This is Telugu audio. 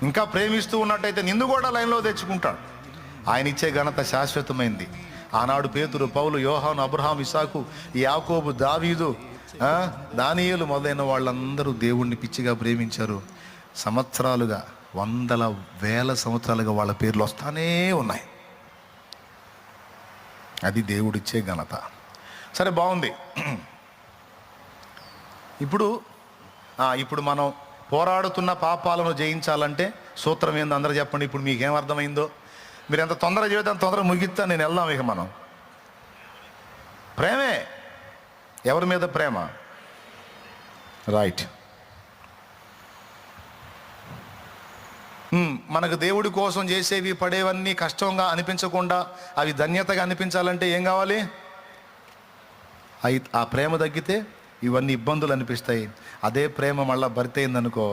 ఇంకా ప్రేమిస్తూ ఉన్నట్టయితే నిన్ను కూడా లైన్లో తెచ్చుకుంటాడు. ఆయన ఇచ్చే ఘనత శాశ్వతమైంది. ఆనాడు పేతురు, పౌలు, యోహాను, అబ్రహాం, ఇసాకు, యాకోబు, దావీదు, దానియేలు మొదలైన వాళ్ళందరూ దేవుణ్ణి పిచ్చిగా ప్రేమించారు. సంవత్సరాలుగా, వందల వేల సంవత్సరాలుగా వాళ్ళ పేర్లు వస్తానే ఉన్నాయి. అది దేవుడిచ్చే ఘనత. సరే, బాగుంది. ఇప్పుడు మనం పోరాడుతున్న పాపాలను జయించాలంటే సూత్రం ఏందో అందరూ చెప్పండి. ఇప్పుడు మీకేం అర్థమైందో? మీరు ఎంత తొందరగా చెబితే అంత తొందరగా ముగిస్తా. నేను వెళ్దాం. ఇక మనం ప్రేమే. ఎవరి మీద ప్రేమ? రైట్. మనకు దేవుడి కోసం చేసేవి, పడేవన్నీ కష్టంగా అనిపించకుండా అవి ధన్యతగా అనిపించాలంటే ఏం కావాలి? ఆ ప్రేమ తగ్గితే ఇవన్నీ ఇబ్బందులు అనిపిస్తాయి. అదే ప్రేమ మళ్ళీ భర్తయిందనుకో,